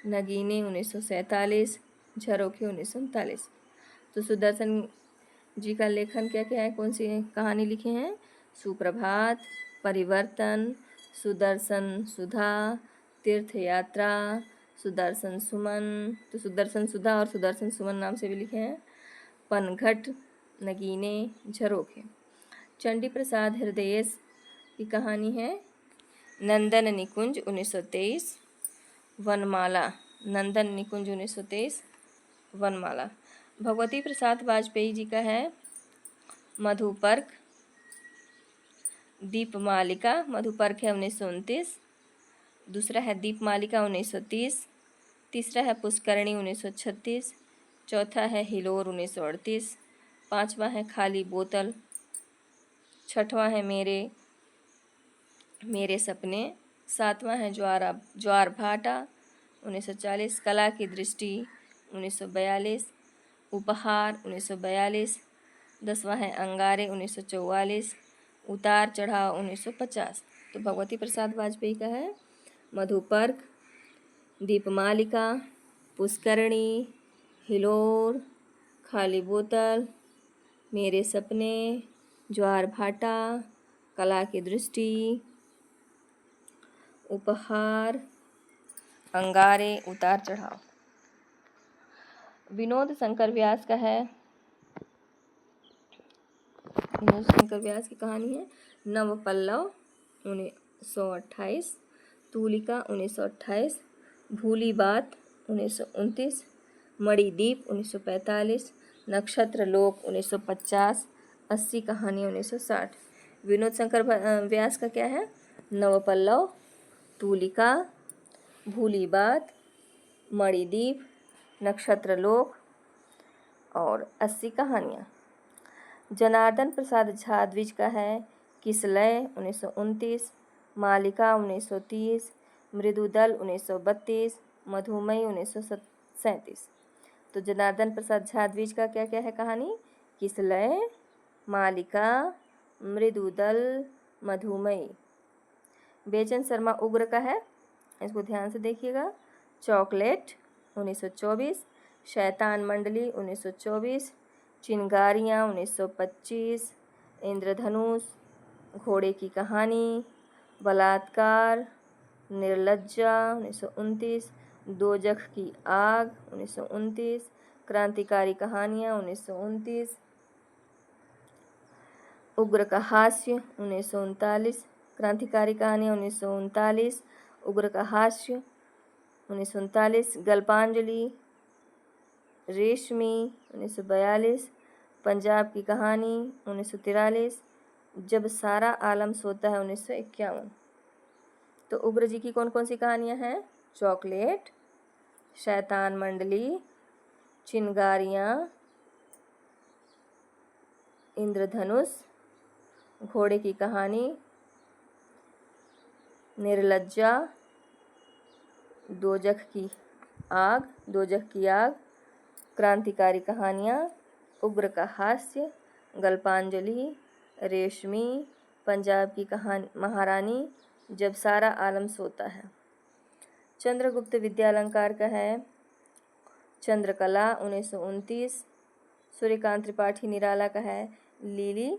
Speaker 1: नगीने 1947, झरोखे 1939। तो सुदर्शन जी का लेखन क्या क्या है, कौन सी कहानी लिखे हैं? सुप्रभात, परिवर्तन, सुदर्शन सुधा, तीर्थ यात्रा, सुदर्शन सुमन। तो सुदर्शन सुधा और सुदर्शन सुमन नाम से भी लिखे हैं। पनघट, नगीने, झरोखे। चंडी प्रसाद हृदयेश की कहानी है नंदन निकुंज 1923, वनमाला। नंदन निकुंज 1923, वनमाला। भगवती प्रसाद वाजपेयी जी का है मधुपर्क, दीपमालिका। मधुपर्क है 1929, दूसरा है दीपमालिका 1930, तीसरा है पुष्करणी 1936, चौथा है हिलोर 1938, पांचवा है खाली बोतल, छठवां है मेरे मेरे सपने, सातवां है ज्वार भाटा 1940, कला की दृष्टि 1942, उपहार 1942, 10वां है अंगारे 1944, उतार चढ़ाव 1950। तो भगवती प्रसाद वाजपेयी का है मधुपर्क, दीपमालिका, पुष्करणी, हिलोर, खाली बोतल, मेरे सपने, ज्वार भाटा, कला की दृष्टि, उपहार, अंगारे, उतार चढ़ाव। विनोद शंकर व्यास का है विनोद शंकर व्यास की कहानी है नवपल्लव 1928, तूलिका 1928, भूली बात 1929, मणिदीप 1945, नक्षत्र लोक 1950, 80 कहानी 1960। विनोद शंकर व्यास का क्या है? नवपल्लव, तूलिका, भूली बात, मणिदीप, नक्षत्र लोक और 80 कहानियाँ। जनार्दन प्रसाद झा द्विज का है किसलय 1929, मालिका 1930, मृदुदल 1932, मधुमई 1937। तो जनार्दन प्रसाद झा द्विज का क्या क्या है कहानी? किसलय, मालिका, मृदुदल, मधुमई। बेचन शर्मा उग्र का है, इसको ध्यान से देखिएगा, चॉकलेट 1924, शैतान मंडली 1924, चिंगारियाँ 1925, इंद्रधनुष, घोड़े की कहानी, बलात्कार, निर्लज्जा 1929, दोजख की आग 1929, क्रांतिकारी कहानियाँ 1929, उग्र का हास्य 1939, क्रांतिकारी कहानियाँ 1939, उग्र का हास्य 1939, गल्पांजलि, रेशमी 1942, पंजाब की कहानी 1943, जब सारा आलम सोता है 1951। तो उग्र जी की कौन कौन सी कहानियाँ हैं? चॉकलेट, शैतान मंडली, चिंगारियाँ, इंद्रधनुष, घोड़े की कहानी, निर्लज्जा, दोजख की आग, क्रांतिकारी कहानियाँ, उग्र का हास्य, गल्पांजलि, रेशमी, पंजाब की कहानी, महारानी, जब सारा आलम सोता है। चंद्रगुप्त विद्यालंकार का है चंद्रकला 1929, सूर्यकांत त्रिपाठी निराला का है लीली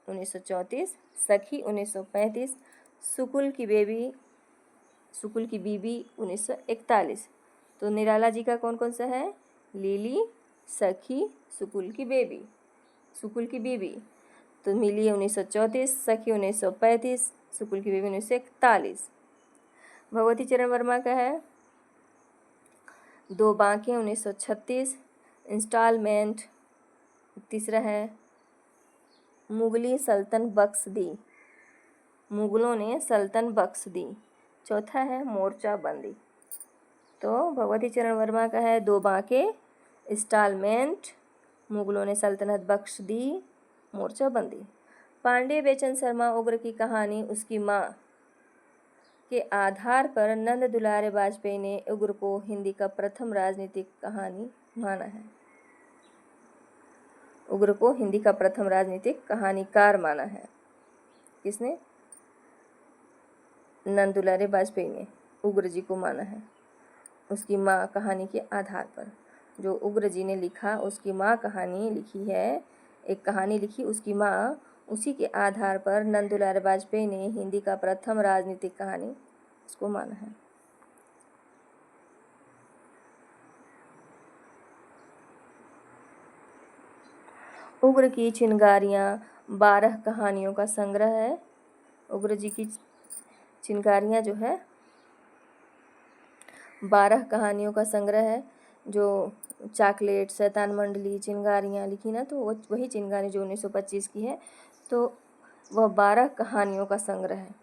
Speaker 1: 1934, सखी 1935, सुकुल की बीबी 1941। तो निराला जी का कौन कौन सा है? लीली, सखी, सुकुल की बीबी। तो मिली 1934, सखी 1935, सुकुल की बीबी 1941। भगवती चरण वर्मा का है दो बांके 1936, इंस्टॉलमेंट। तीसरा है मुगलों ने सल्तन बख्श दी। चौथा है मोर्चा बंदी। तो भगवती चरण वर्मा का है दो बांके, इंस्टॉलमेंट, मुगलों ने सल्तनत बख्श दी, मोर्चा बंदी। पांडे बेचन शर्मा उग्र की कहानी उसकी माँ के आधार पर नंद दुलारे वाजपेयी ने उग्र को हिंदी का प्रथम राजनीतिक कहानी माना है। उग्र को हिंदी का प्रथम राजनीतिक कहानीकार माना है। किसने? नंदुलारे वाजपेयी ने उग्र जी को माना है उसकी माँ कहानी के आधार पर। जो उग्र जी ने लिखा, उसकी माँ कहानी लिखी है, एक कहानी लिखी उसकी माँ, उसी के आधार पर नंदुलारे वाजपेयी ने हिंदी का प्रथम राजनीतिक कहानी उसको माना है। उग्र की चिंगारियाँ 12 कहानियों का संग्रह है। उग्र जी की चिंगारियाँ जो है 12 कहानियों का संग्रह है। जो चॉकलेट, शैतान मंडली, चिंगारियाँ लिखी ना, तो वही चिंगारी जो 1925 की है, तो वह 12 कहानियों का संग्रह है,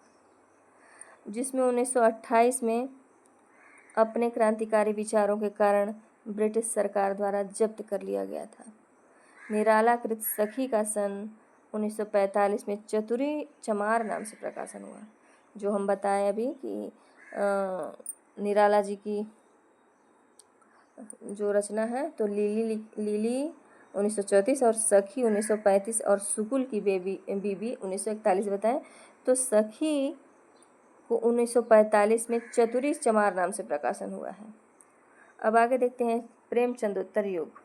Speaker 1: जिसमें 1928 में अपने क्रांतिकारी विचारों के कारण ब्रिटिश सरकार द्वारा जब्त कर लिया गया था। निराला कृत सखी का सन 1945 में चतुरी चमार नाम से प्रकाशन हुआ। जो हम बताएं अभी कि निराला जी की जो रचना है, तो लीली 1934 और सखी 1935 और सुकुल की बीबी 1941 बताएं। तो सखी को 1945 में चतुरी चमार नाम से प्रकाशन हुआ है। अब आगे देखते हैं प्रेमचंदोत्तर युग।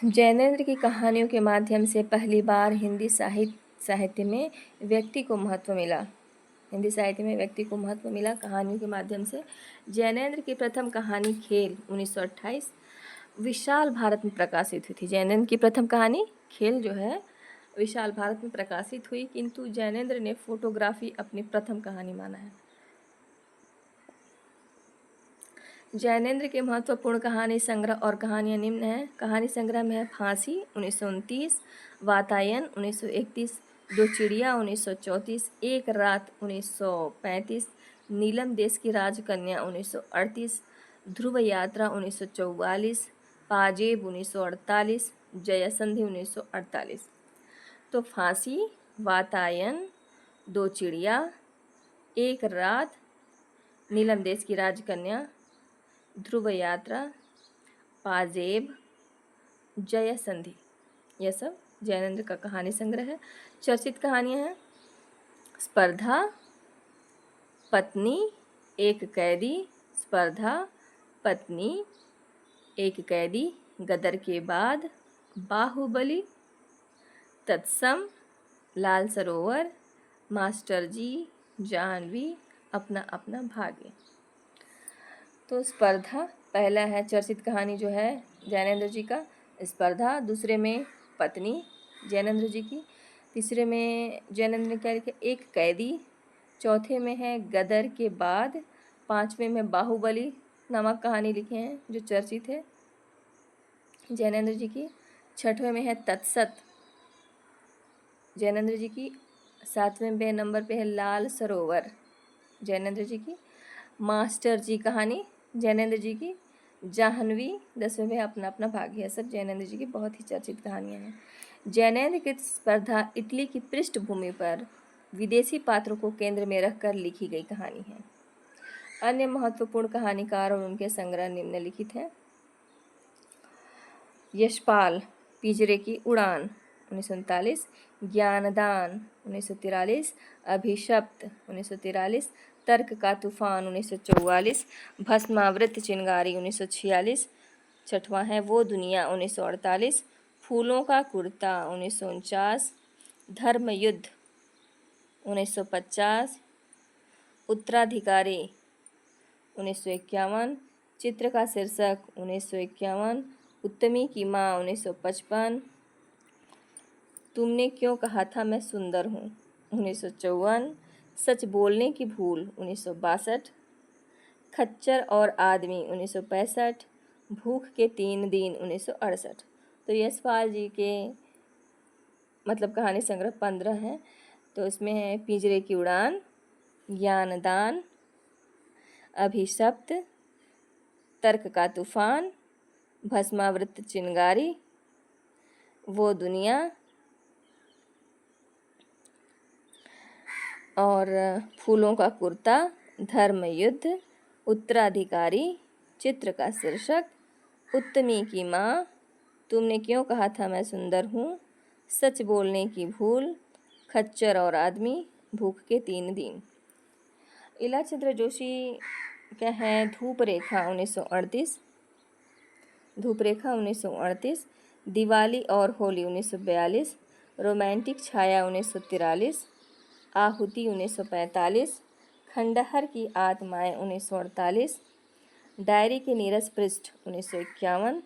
Speaker 1: जैनेंद्र की कहानियों के माध्यम से पहली बार हिंदी साहित्य में व्यक्ति को महत्व मिला। हिंदी साहित्य में व्यक्ति को महत्व मिला कहानियों के माध्यम से। जैनेंद्र की प्रथम कहानी खेल 1928 विशाल भारत में प्रकाशित हुई थी। जैनेंद्र की प्रथम कहानी खेल जो है विशाल भारत में प्रकाशित हुई, किंतु जैनेंद्र ने फोटोग्राफी अपनी प्रथम कहानी माना है। जैनेंद्र के महत्वपूर्ण कहानी संग्रह और कहानियाँ निम्न हैं। कहानी संग्रह में है फांसी 1929, वातायन 1931, दो चिड़िया 1934, एक रात 1935, नीलम देश की राजकन्या 1938, ध्रुव यात्रा 1944, पाजेब 1948, जयसंधि 1948। तो फांसी, वातायन, दो चिड़िया, एक रात, नीलम देश की राजकन्या, ध्रुव यात्रा, पाजेब, जयसंधि, यह सब जैनेंद्र का कहानी संग्रह है। चर्चित कहानियाँ हैं स्पर्धा, पत्नी, एक कैदी, स्पर्धा, पत्नी, एक कैदी, गदर के बाद, बाहुबली, तत्सम, लाल सरोवर, मास्टर जी, जाह्नवी, अपना अपना भाग्य। तो स्पर्धा पहला है चर्चित कहानी जो है जैनेंद्र जी का, स्पर्धा। दूसरे में पत्नी जैनेंद्र जी की। तीसरे में जैनेंद्र ने क्या लिखा, एक कैदी। चौथे में है गदर के बाद। पांचवें में बाहुबली नामक कहानी लिखे हैं जो चर्चित है जैनेंद्र जी की। छठवें में है तत्सत जैनेंद्र जी की। सातवें नंबर पे है लाल सरोवर जैनेंद्र जी की। मास्टर जी कहानी जैनेंद्र जी की। जाह्नवी 10वें में अपना अपना भाग्य है। सब जैनेंद्र जी की बहुत ही चर्चित कहानियाँ हैं। जैनेंद्र की स्पर्धा इटली की पृष्ठभूमि पर विदेशी पात्रों को केंद्र में रखकर लिखी गई कहानी है। अन्य महत्वपूर्ण कहानीकार और उनके संग्रह निम्नलिखित हैं। यशपाल, पिंजरे की उड़ान 1939, ज्ञानदान 1943, अभिशप्त 1943, तर्क का तूफान 1944, भस्मावृत चिंगारी 1946। छठवां है वो दुनिया 1948, फूलों का कुर्ता 1949, धर्म युद्ध 1950, उत्तराधिकारी 1951, चित्र का शीर्षक 1951, उत्तमी की माँ 1955, तुमने क्यों कहा था मैं सुंदर हूँ 1954, सच बोलने की भूल 1962, खच्चर और आदमी 1965, भूख के 3 दिन 1968। तो यशपाल जी के मतलब कहानी संग्रह 15 हैं। तो इसमें है पिंजरे की उड़ान, ज्ञानदान, अभिशप्त, तर्क का तूफान, भस्मावृत चिंगारी, वो दुनिया और फूलों का कुर्ता, धर्म युद्ध, उत्तराधिकारी, चित्र का शीर्षक, उत्तमी की माँ, तुमने क्यों कहा था मैं सुंदर हूँ, सच बोलने की भूल, खच्चर और आदमी, भूख के 3 दिन। इला चंद्र जोशी क्या है? धूप रेखा 1938, धूप रेखा 1938, दिवाली और होली 1942, रोमांटिक छाया 1943, आहुति 1945, खंडहर की आत्माएं 1948, डायरी के नीरस पृष्ठ 1951,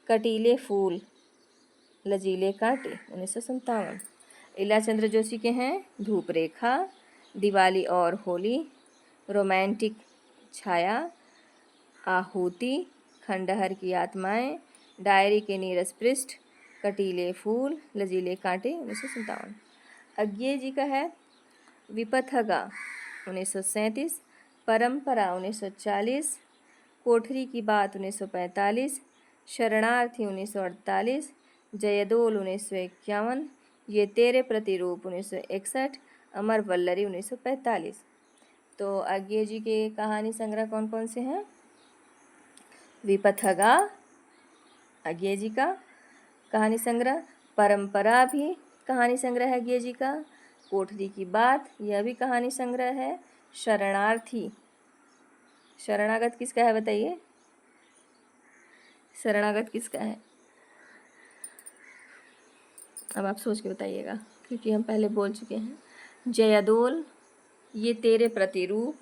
Speaker 1: कटीले फूल लजीले कांटे 1957। इला चंद्र जोशी के हैं धूप रेखा, दिवाली और होली, रोमांटिक छाया, आहुति, खंडहर की आत्माएं, डायरी के नीरस पृष्ठ, कटीले फूल लजीले कांटे 1957। अज्ञे जी का है विपथगा 1937, परंपरा 1940, कोठरी की बात 1945, शरणार्थी 1948, जयदोल 1951, ये तेरे प्रतिरूप 1961, अमर वल्लरी 1945। तो अज्ञे जी के कहानी संग्रह कौन कौन से हैं? विपथगा अज्ञे जी का कहानी संग्रह, परंपरा भी कहानी संग्रह है अज्ञे जी का, कोठरी की बात यह भी कहानी संग्रह है, शरणार्थी शरणागत किसका है बताइए? शरणागत किसका है? अब आप सोच के बताइएगा क्योंकि हम पहले बोल चुके हैं। जयदोल, ये तेरे प्रतिरूप,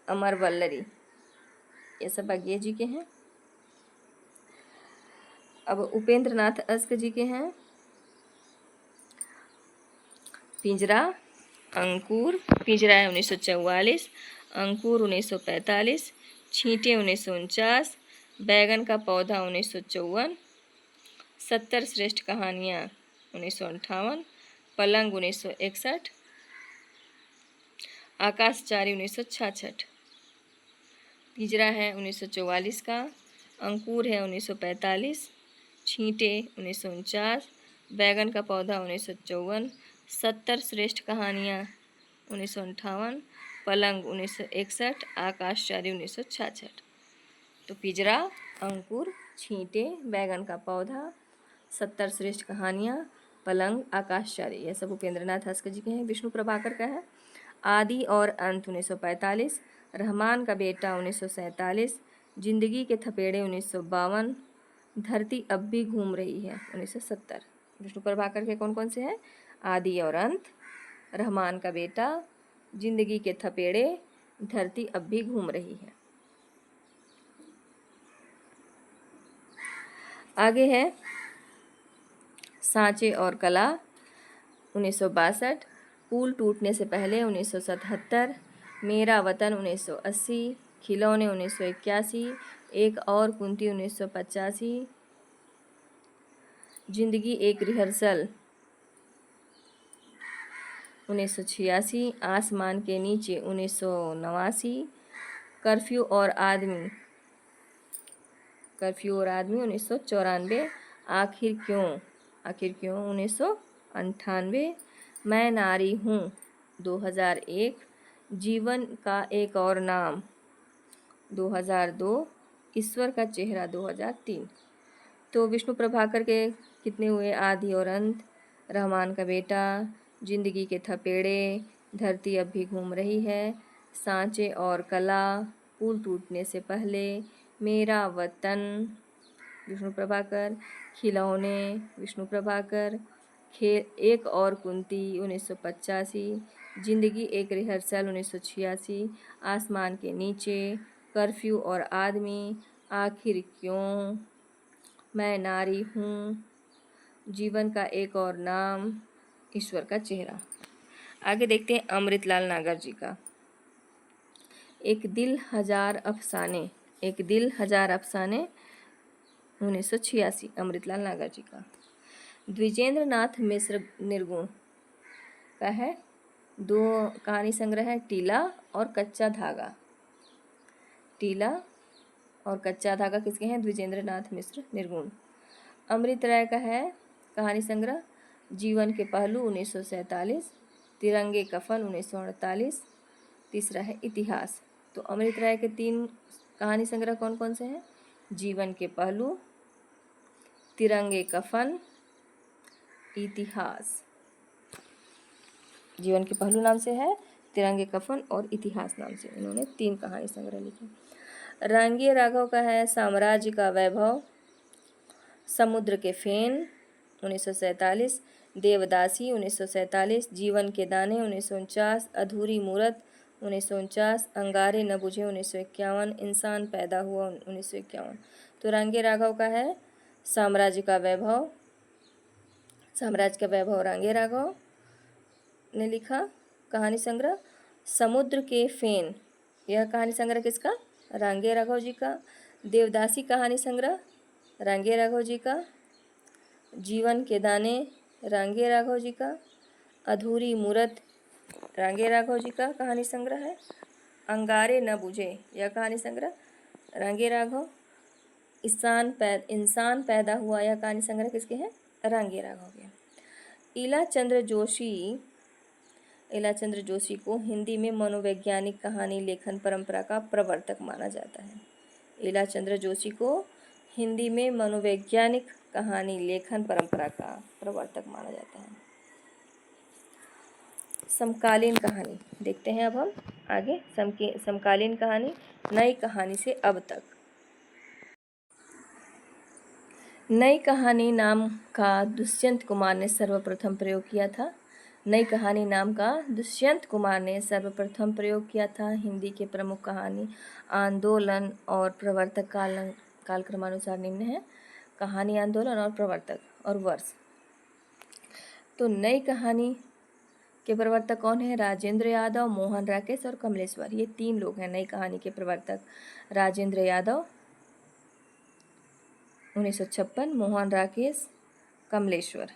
Speaker 1: अमर वल्लरी, ये सब अज्ञे जी के हैं। अब उपेंद्र नाथ अस्क जी के हैं पिंजरा, अंकुर, पिंजरा है 1944, अंकुर 1945, छींटे 1949, बैगन का पौधा 1954, 70 श्रेष्ठ कहानियाँ 1958, पलंग 1961, आकाशचारी 1966। पिंजरा है 1944 का, अंकुर है 1945, छींटे 1949, बैगन का पौधा 1954, 70 श्रेष्ठ कहानियाँ 1958, पलंग 1961, आकाशचारी 1966। तो पिंजरा, अंकुर, छींटे, बैगन का पौधा, 70 श्रेष्ठ कहानियाँ, पलंग, आकाशचारी, यह सब उपेंद्र नाथ हस्क जी के हैं। विष्णु प्रभाकर का है आदि और अंत 1945, रहमान का बेटा 1947, जिंदगी के थपेड़े 1952, धरती अब भी घूम रही है 1970। विष्णु प्रभाकर के कौन कौन से हैं? आदि और अंत, रहमान का बेटा, जिंदगी के थपेड़े, धरती अब भी घूम रही है। आगे है सांचे और कला 1962, पुल टूटने से पहले 1977, मेरा वतन 1980, खिलौने 1981, एक और कुंती 1985, जिंदगी एक रिहर्सल 1986, आसमान के नीचे 1989, कर्फ्यू और आदमी 1994, आखिर क्यों 1998, मैं नारी हूँ 2001, जीवन का एक और नाम 2002, ईश्वर का चेहरा 2003। तो विष्णु प्रभाकर के कितने हुए? आदि और अंत, रहमान का बेटा, जिंदगी के थपेड़े, धरती अब भी घूम रही है, सांचे और कला, पुल टूटने से पहले, मेरा वतन विष्णु प्रभाकर, खिलौने विष्णु प्रभाकर, एक और कुंती 1985, जिंदगी एक रिहर्सल 1986, आसमान के नीचे, कर्फ्यू और आदमी, आखिर क्यों, मैं नारी हूँ, जीवन का एक और नाम, ईश्वर का चेहरा। आगे देखते हैं अमृतलाल नागर जी का एक दिल हजार अफसाने, 1986, अमृतलाल नागर जी का। द्विजेंद्र नाथ मिश्र निर्गुण का है 2 कहानी संग्रह है, टीला और कच्चा धागा। टीला और कच्चा धागा किसके हैं? द्विजेंद्र नाथ मिश्र निर्गुण। अमृत राय का है कहानी संग्रह जीवन के पहलू 1947, तिरंगे कफन 1948, तीसरा है इतिहास। तो अमृत राय के 3 कहानी संग्रह कौन कौन से हैं? जीवन के पहलू, तिरंगे कफन, इतिहास। जीवन के पहलू नाम से है, तिरंगे कफन और इतिहास नाम से इन्होंने 3 कहानी संग्रह लिखे। रांगे राघव का है साम्राज्य का वैभव, समुद्र के फेन 1947, देवदासी 1947, जीवन के दाने 1949, अधूरी मूरत 1949, अंगारे न बुझे 1951, इंसान पैदा हुआ 1951। तो रांगे राघव का है साम्राज्य का वैभव, साम्राज्य का वैभव रांगे राघव ने लिखा कहानी संग्रह। समुद्र के फेन, यह कहानी संग्रह किसका? रांगे राघव जी का। देवदासी कहानी संग्रह रांगे राघव जी का। जीवन के दाने रांगे राघव जी का। अधूरी मूरत रांगे राघव जी का कहानी संग्रह है। अंगारे न बुझे, यह कहानी संग्रह रांगे राघव। इंसान पैदा हुआ, यह कहानी संग्रह किसके हैं? रांगे राघव के। इला चंद्र जोशी को हिंदी में मनोवैज्ञानिक कहानी लेखन परंपरा का प्रवर्तक माना जाता है। इला चंद्र जोशी को हिंदी में मनोवैज्ञानिक कहानी लेखन परंपरा का प्रवर्तक माना जाता है। समकालीन कहानी देखते हैं अब हम आगे। समकालीन कहानी, नई कहानी से अब तक। नई कहानी नाम का दुष्यंत कुमार ने सर्वप्रथम प्रयोग किया था। नई कहानी नाम का दुष्यंत कुमार ने सर्वप्रथम प्रयोग किया था। हिंदी के प्रमुख कहानी आंदोलन और प्रवर्तक कालक्रमानुसार निम्न है। कहानी आंदोलन और प्रवर्तक और वर्ष। तो नई कहानी के प्रवर्तक कौन है? राजेंद्र यादव, मोहन राकेश और कमलेश्वर, ये 3 लोग हैं नई कहानी के प्रवर्तक। राजेंद्र यादव 1956, मोहन राकेश, कमलेश्वर